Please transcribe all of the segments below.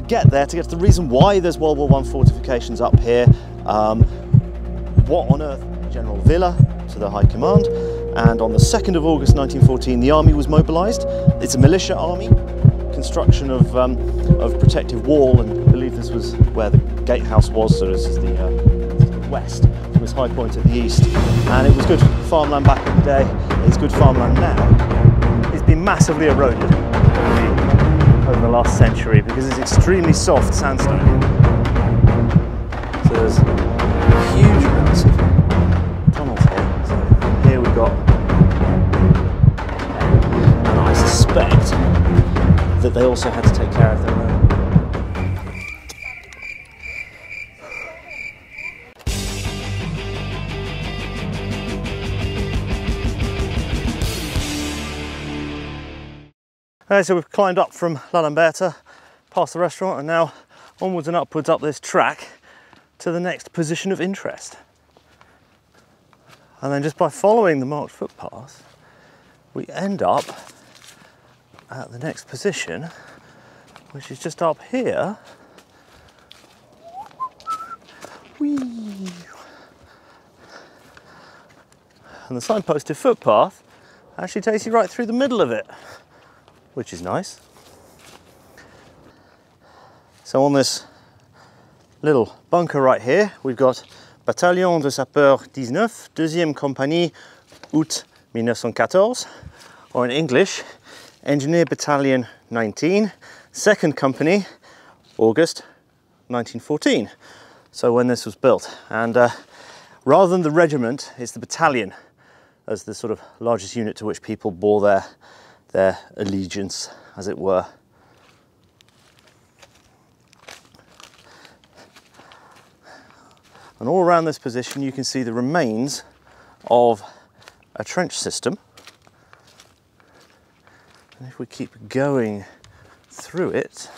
get there, to get to the reason why there's World War I fortifications up here, what on earth General Villa to the High Command, and on the 2nd of August 1914 the army was mobilised. It's a militia army, construction of protective wall, and I believe this was where the gatehouse was, so this is the west from its high point at the east, and it was good farmland back in the day. It's good farmland now. It's been massively eroded over the last century because it's extremely soft sandstone. So there's huge amounts of tunnels here. So here we've got, and I suspect that they also had to take care of their own. So we've climbed up from La Lamberta, past the restaurant, and now onwards and upwards up this track to the next position of interest. And then just by following the marked footpath, we end up at the next position, which is just up here. Whee! And the signposted footpath actually takes you right through the middle of it, which is nice. So on this little bunker right here, we've got Bataillon de Sapeurs 19, Deuxième Compagnie, août 1914, or in English, Engineer Battalion 19, 2nd Company, August 1914. So when this was built. And rather than the regiment, it's the battalion as the sort of largest unit to which people bore their allegiance, as it were. And all around this position you can see the remains of a trench system. And if we keep going through it,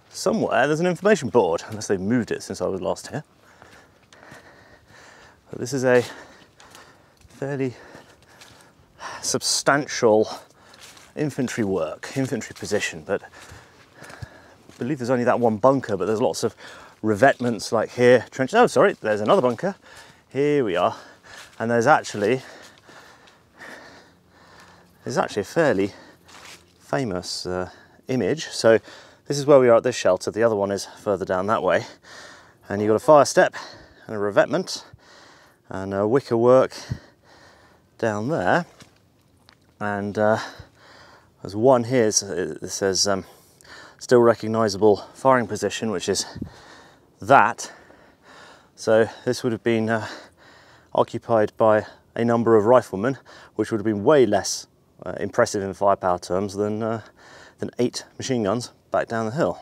somewhere there's an information board, unless they've moved it since I was last here. But this is a fairly substantial infantry position, but I believe there's only that one bunker, but there's lots of revetments like here, trench, oh sorry, there's another bunker, here we are, and there's actually a fairly famous image. So this is where we are at this shelter, the other one is further down that way, and you've got a fire step and a revetment and a wicker work down there. And there's one here that says still recognisable firing position, which is that. So this would have been occupied by a number of riflemen, which would have been way less impressive in firepower terms than 8 machine guns back down the hill.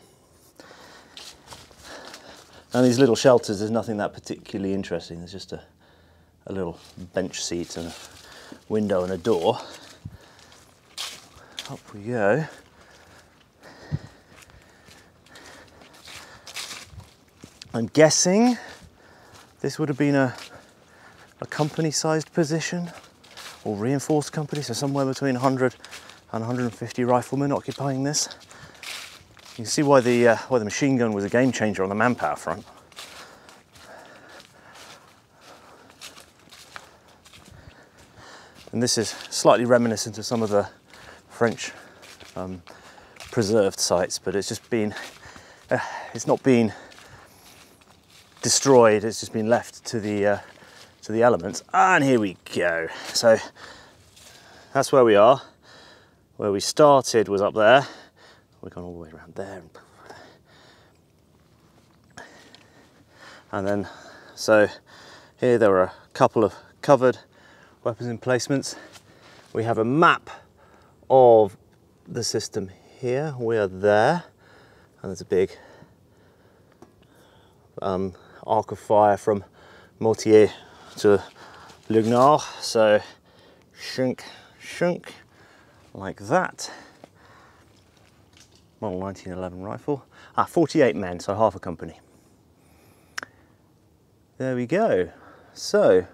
And these little shelters, there's nothing that particularly interesting. There's just a little bench seat and a window and a door. Up we go. I'm guessing this would have been a company-sized position, or reinforced company, so somewhere between 100 and 150 riflemen occupying this. You can see why the machine gun was a game changer on the manpower front. And this is slightly reminiscent of some of the French preserved sites, but it's just been, it's not been destroyed, it's just been left to the elements. And here we go. So that's where we are. Where we started was up there. We've gone all the way around there. And then, so here there are a couple of covered weapons emplacements. We have a map of the system here. We are there, and there's a big arc of fire from Mortier to Lugnard. So shunk, shunk, like that. Model 1911 rifle. 48 men, so half a company. There we go. So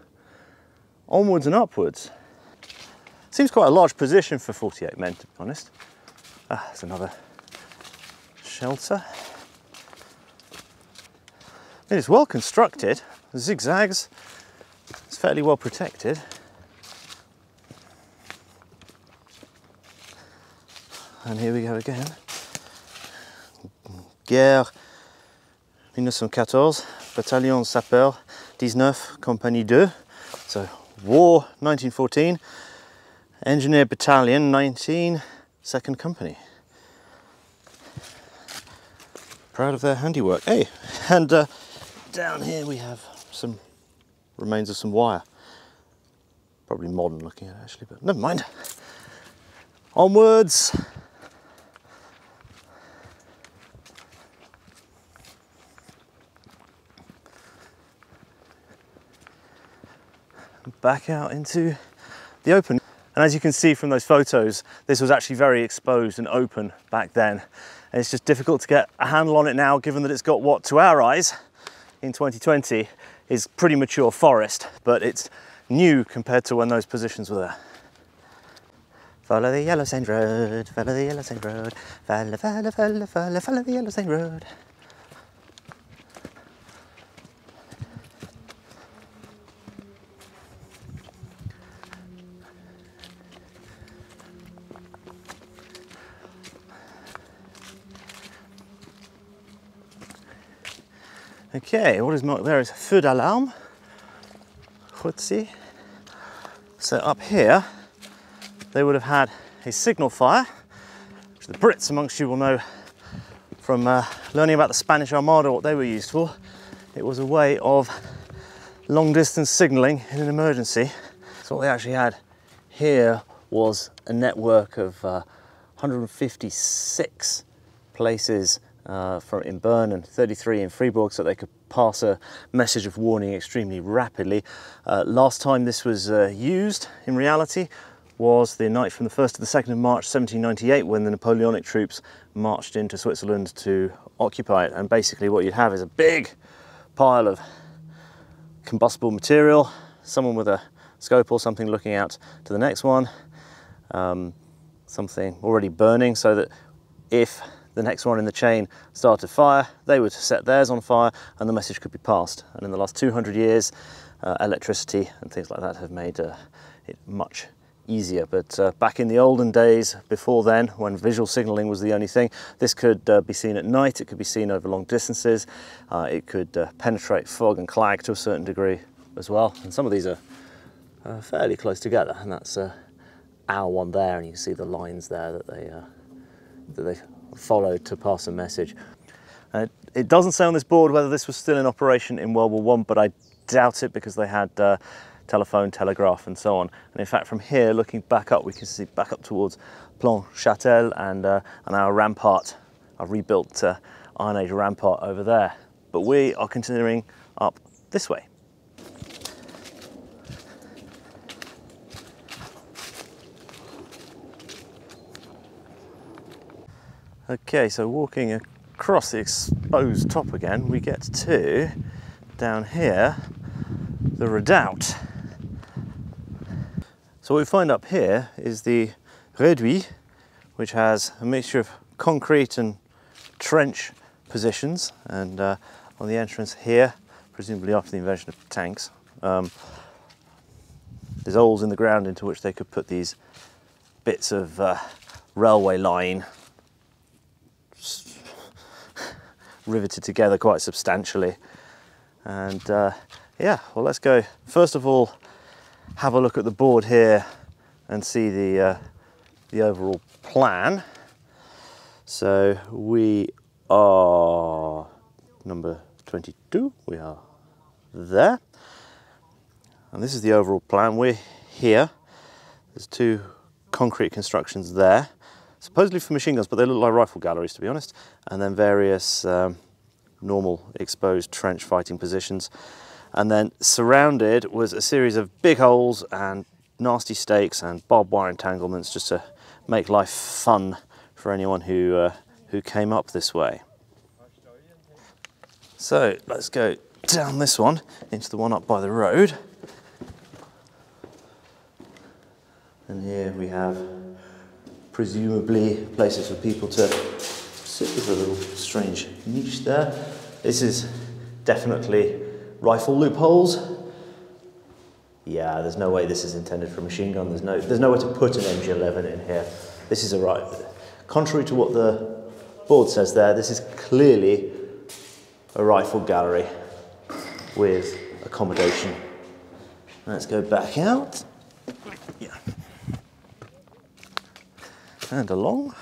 onwards and upwards. Seems quite a large position for 48 men, to be honest. There's another shelter. It is well constructed, the zigzags, it's fairly well protected. And here we go again. Guerre 1914, Bataillon Sapeur 19, Compagnie 2. So War 1914, Engineer Battalion 19, 2nd Company. Proud of their handiwork. Hey, and down here we have some remains of some wire. Probably modern looking at actually, but never mind. Onwards. Back out into the open. And as you can see from those photos, this was actually very exposed and open back then. And it's just difficult to get a handle on it now, given that it's got what, to our eyes, in 2020, is pretty mature forest, but it's new compared to when those positions were there. Follow the yellow sand road, follow the yellow sand road, follow, follow, follow, follow, follow the yellow sand road. Okay, what is marked there is feu d'alarme. So up here, they would have had a signal fire, which the Brits amongst you will know from learning about the Spanish Armada, what they were used for. It was a way of long distance signalling in an emergency. So what they actually had here was a network of 156 places in Bern and 33 in Fribourg, so they could pass a message of warning extremely rapidly. Last time this was used in reality was the night from the 1st to the 2nd of March 1798, when the Napoleonic troops marched into Switzerland to occupy it. And basically what you'd have is a big pile of combustible material, someone with a scope or something looking out to the next one, something already burning, so that if the next one in the chain started fire, they would set theirs on fire and the message could be passed. And in the last 200 years, electricity and things like that have made it much easier. But back in the olden days, before then, when visual signalling was the only thing, this could be seen at night, it could be seen over long distances, it could penetrate fog and clag to a certain degree as well. And some of these are fairly close together, and that's our one there, and you can see the lines there that they followed to pass a message. It doesn't say on this board whether this was still in operation in World War I, but I doubt it, because they had telephone, telegraph and so on. And in fact, from here, looking back up, we can see back up towards Plan Châtel and our rampart, our rebuilt Iron Age rampart over there. But we are continuing up this way. Okay, so walking across the exposed top again, we get to, down here, the redoubt. So what we find up here is the Reservoir, which has a mixture of concrete and trench positions, and on the entrance here, presumably after the invention of tanks, there's holes in the ground into which they could put these bits of railway line riveted together quite substantially. And yeah, well, let's go first of all have a look at the board here and see the overall plan. So we are number 22, we are there, and this is the overall plan. We're here, there's two concrete constructions there, supposedly for machine guns, but they look like rifle galleries, to be honest, and then various normal exposed trench fighting positions. And then surrounded was a series of big holes and nasty stakes and barbed wire entanglements, just to make life fun for anyone who came up this way. So let's go down this one into the one up by the road. And here we have presumably places for people to sit with a little strange niche there. This is definitely rifle loopholes. Yeah, there's no way this is intended for a machine gun. There's nowhere to put an MG11 in here. This is contrary to what the board says there, this is clearly a rifle gallery with accommodation. Let's go back out. Yeah. And along.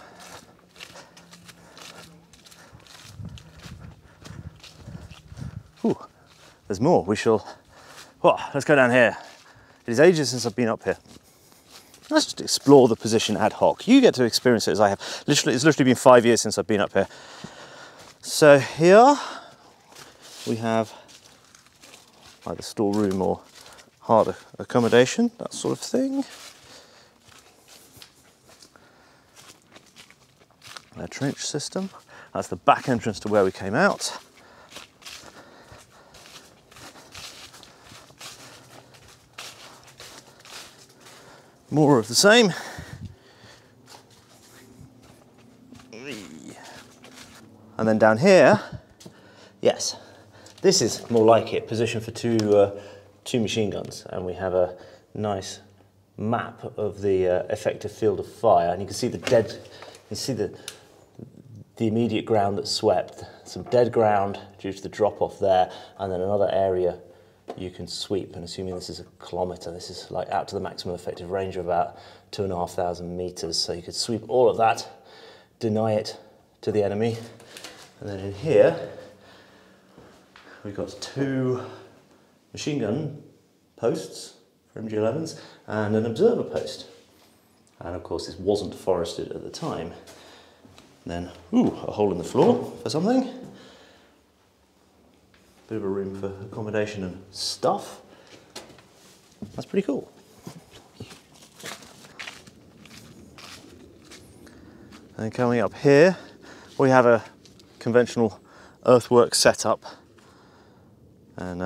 Ooh, there's more. Let's go down here. It is ages since I've been up here. Let's just explore the position ad hoc. You get to experience it as I have. It's literally been 5 years since I've been up here. So here we have either storeroom or hard accommodation, that sort of thing. A trench system. That's the back entrance to where we came out. More of the same. And then down here, yes, this is more like it, position for two machine guns, and we have a nice map of the effective field of fire, and you can see the immediate ground that's swept, some dead ground due to the drop off there, and then another area you can sweep, and assuming this is a kilometre, this is like out to the maximum effective range of about 2,500 metres, so you could sweep all of that, deny it to the enemy, and then in here we've got 2 machine gun posts for MG11s and an observer post, and of course this wasn't forested at the time. Then, a hole in the floor for something. Bit of a room for accommodation and stuff. That's pretty cool. And coming up here, we have a conventional earthwork setup. And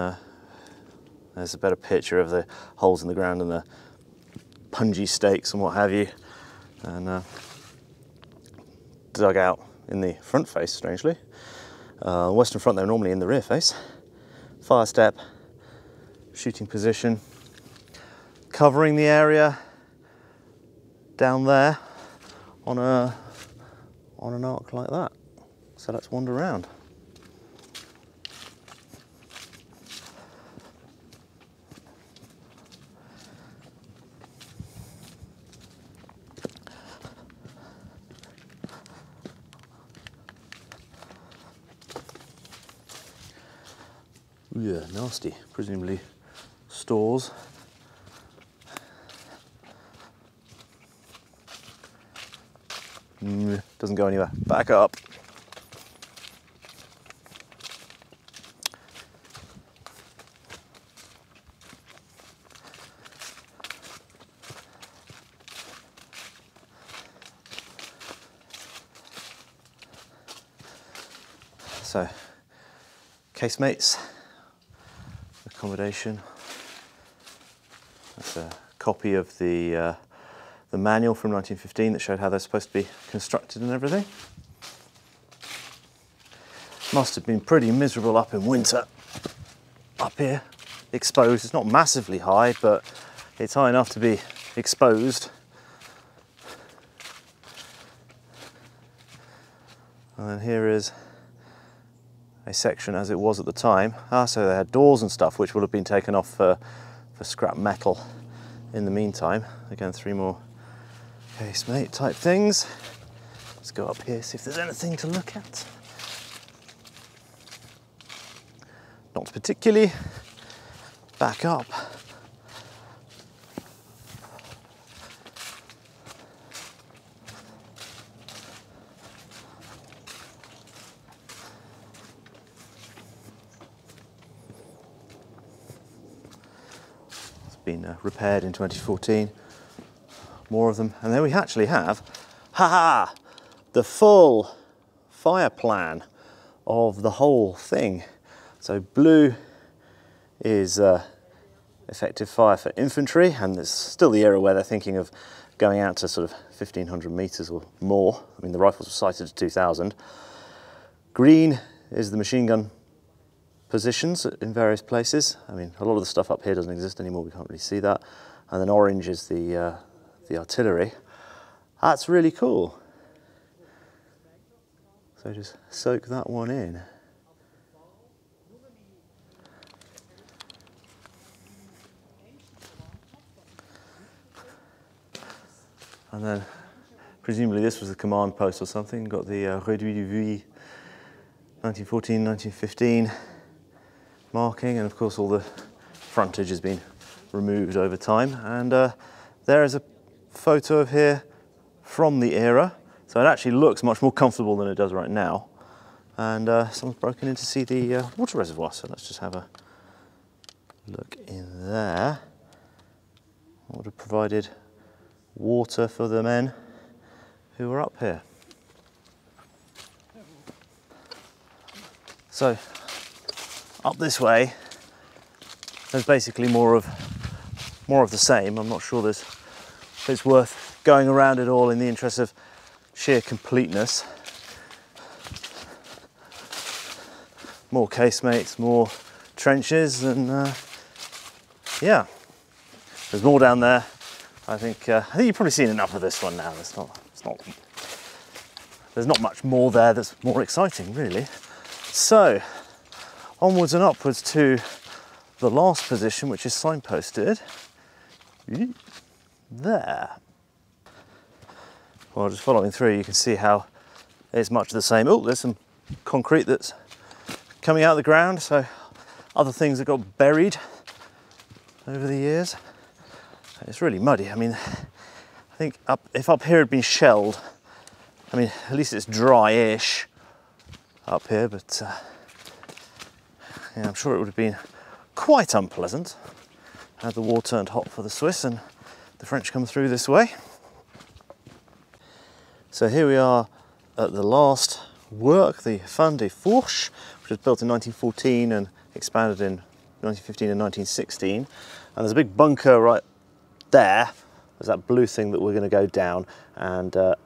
there's a better picture of the holes in the ground and the punji stakes and what have you. And dug out in the front face, strangely. Western front, they're normally in the rear face. Fire step, shooting position, covering the area down there on an arc like that. So let's wander around. Yeah, nasty. Presumably stores. Doesn't go anywhere. Back up. So, Casemates Accommodation. That's a copy of the manual from 1915 that showed how they're supposed to be constructed and everything. Must have been pretty miserable up in winter. Up here, exposed. It's not massively high, but it's high enough to be exposed. And then here is a section as it was at the time. So they had doors and stuff which would have been taken off for scrap metal in the meantime. Again, 3 more casemate type things. Let's go up here, see if there's anything to look at. Not particularly. Back up. Been repaired in 2014. More of them, and then we actually have, the full fire plan of the whole thing. So blue is effective fire for infantry, and it's still the era where they're thinking of going out to sort of 1,500 meters or more. I mean, the rifles were sighted to 2,000. Green is the machine gun positions in various places. I mean, a lot of the stuff up here doesn't exist anymore, we can't really see that. And then orange is the artillery. That's really cool. So just soak that one in. And then presumably this was the command post or something. Got the Reduit de Vully 1914, 1915 marking, and of course all the frontage has been removed over time. And there is a photo of here from the era, so it actually looks much more comfortable than it does right now. And someone's broken in to see the water reservoir, so let's just have a look in there. What would have provided water for the men who were up here. So up this way, there's basically more of the same. I'm not sure it's worth going around it all in the interest of sheer completeness. More casemates, more trenches, and yeah, there's more down there. I think you've probably seen enough of this one now. There's not much more there that's more exciting, really. So, onwards and upwards to the last position, which is signposted there. Well, just following through, you can see how it's much the same. Oh, there's some concrete that's coming out of the ground, so other things that got buried over the years. It's really muddy. I mean, I think if up here had been shelled, I mean, at least it's dry-ish up here, but yeah, I'm sure it would have been quite unpleasant had the war turned hot for the Swiss and the French come through this way. So here we are at the last work, the Fin des Fourches, which was built in 1914 and expanded in 1915 and 1916. And there's a big bunker right there. There's that blue thing that we're going to go down, and the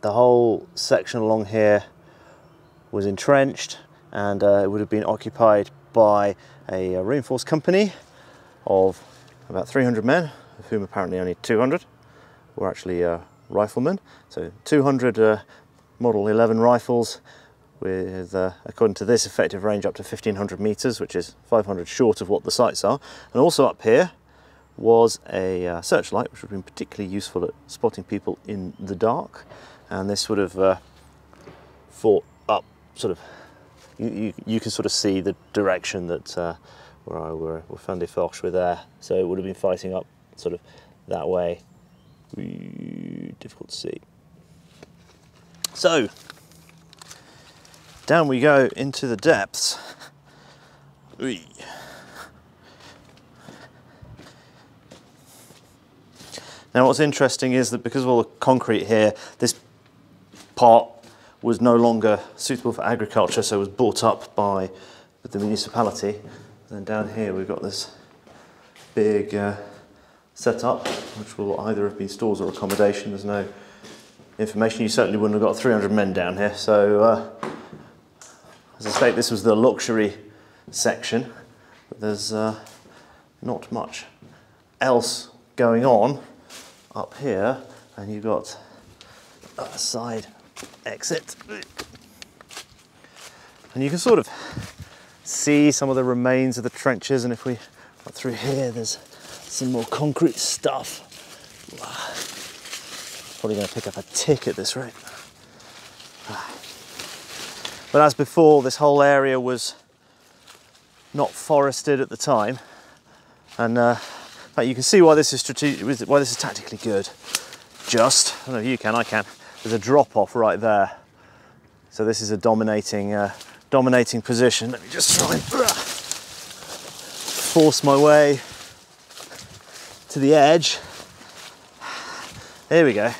whole section along here was entrenched, and it would have been occupied by a reinforced company of about 300 men, of whom apparently only 200 were actually riflemen. So 200 Model 11 rifles with, according to this, effective range up to 1,500 meters, which is 500 short of what the sights are. And also up here was a searchlight, which would have been particularly useful at spotting people in the dark. And this would have fought up sort of, you can sort of see the direction that where Fin des Fourches were there. So it would have been fighting up sort of that way. Difficult to see. So down we go into the depths. Now what's interesting is that because of all the concrete here, this part was no longer suitable for agriculture, so it was bought up by the municipality. And then down here we've got this big setup, which will either have been stores or accommodation. There's no information. You certainly wouldn't have got 300 men down here. So as I state, this was the luxury section, but there's not much else going on up here, and you've got a side exit, and you can sort of see some of the remains of the trenches. And if we got through here, there's some more concrete stuff. Probably going to pick up a tick at this rate. But as before, this whole area was not forested at the time, and you can see why this is strategic, why this is tactically good. I don't know if you can, I can. There's a drop off right there, so this is a dominating position. Let me just try and force my way to the edge. Here we go.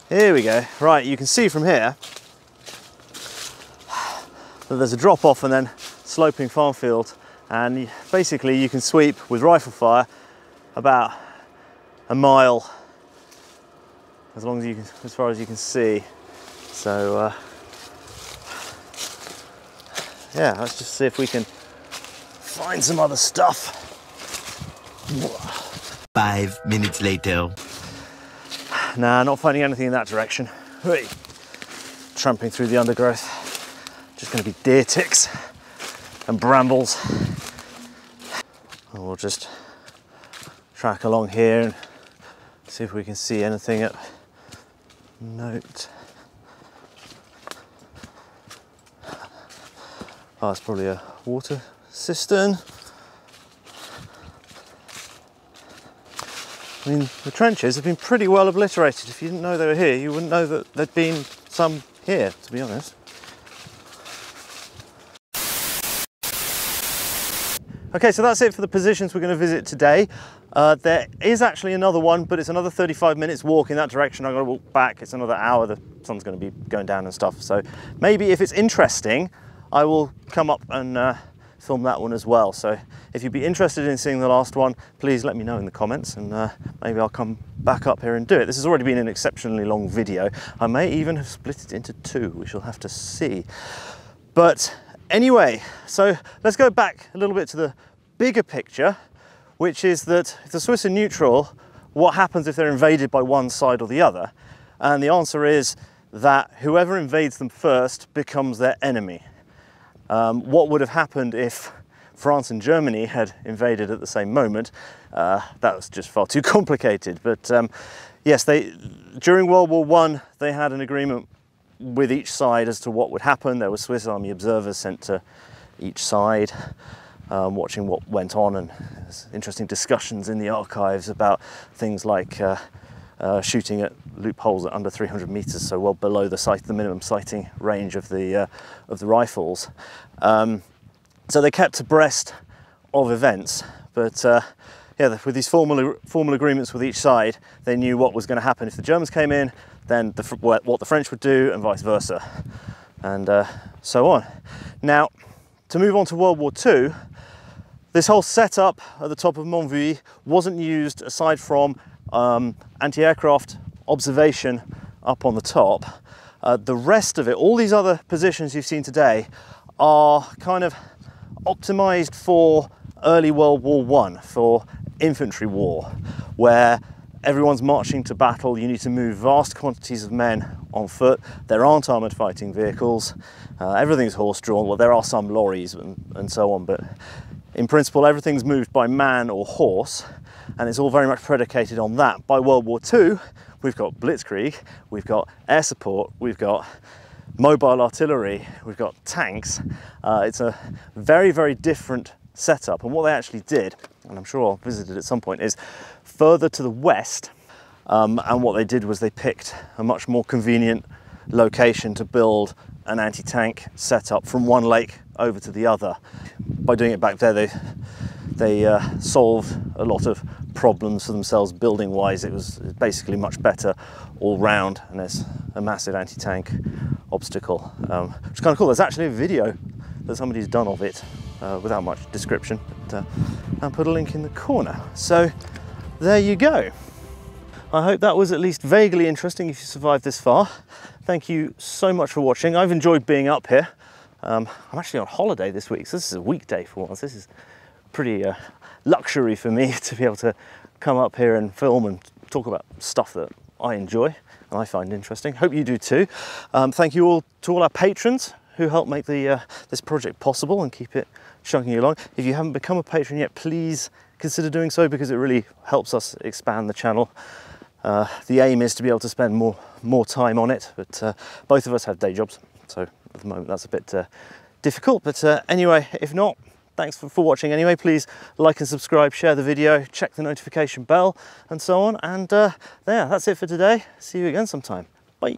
Here we go. Right, you can see from here that there's a drop off and then sloping farm field And basically you can sweep with rifle fire about a mile, as long as you can, as far as you can see. So yeah, let's just see if we can find some other stuff. 5 minutes later. Nah, not finding anything in that direction. Hey. Tramping through the undergrowth. Just going to be deer ticks and brambles. And we'll just track along here and see if we can see anything at note. Oh, it's probably a water cistern. I mean, the trenches have been pretty well obliterated. If you didn't know they were here, you wouldn't know that there'd been some here, to be honest. Okay, so that's it for the positions we're going to visit today. There is actually another one, but it's another 35 minutes walk in that direction. I've got to walk back. It's another hour. The sun's going to be going down and stuff. So maybe if it's interesting, I will come up and film that one as well. So if you'd be interested in seeing the last one, please let me know in the comments, and maybe I'll come back up here and do it. This has already been an exceptionally long video. I may even have split it into two. We shall have to see. But anyway, so let's go back a little bit to the bigger picture, which is that if the Swiss are neutral, what happens if they're invaded by one side or the other? And the answer is that whoever invades them first becomes their enemy. What would have happened if France and Germany had invaded at the same moment? That was just far too complicated. But yes, during World War I, they had an agreement with each side as to what would happen. There were Swiss Army observers sent to each side, watching what went on, and there's interesting discussions in the archives about things like shooting at loopholes at under 300 meters, so well below the minimum sighting range of the rifles. So they kept abreast of events, but yeah, with these formal agreements with each side, they knew what was going to happen if the Germans came in, then what the French would do, and vice versa, and so on. Now, to move on to World War II, this whole setup at the top of Mont Vully wasn't used aside from anti-aircraft observation up on the top. The rest of it, all these other positions you've seen today, are kind of optimized for early World War I, for infantry war, where everyone's marching to battle. You need to move vast quantities of men on foot. There aren't armoured fighting vehicles. Everything's horse-drawn. Well, there are some lorries and so on, but in principle, everything's moved by man or horse, and it's all very much predicated on that. By World War II, we've got blitzkrieg, we've got air support, we've got mobile artillery, we've got tanks. It's a very, very different setup, and what they actually did, and I'm sure I'll visit it at some point, is further to the west, and what they did was they picked a much more convenient location to build an anti-tank setup from one lake over to the other. By doing it back there, they solved a lot of problems for themselves building wise. It was basically much better all round, and there's a massive anti-tank obstacle, which is kind of cool. There's actually a video that somebody's done of it without much description, but I'll put a link in the corner. So there you go. I hope that was at least vaguely interesting if you survived this far. Thank you so much for watching. I've enjoyed being up here. I'm actually on holiday this week, so this is a weekday for once. This is pretty luxury for me to be able to come up here and film and talk about stuff that I enjoy and I find interesting. Hope you do too. Thank you all to all our patrons who help make this project possible and keep it chugging along. If you haven't become a patron yet, please consider doing so, because it really helps us expand the channel. The aim is to be able to spend more time on it, but both of us have day jobs, so at the moment that's a bit difficult. But anyway, if not, thanks for watching anyway. Please like and subscribe, share the video, check the notification bell and so on. And there, that's it for today. See you again sometime. Bye.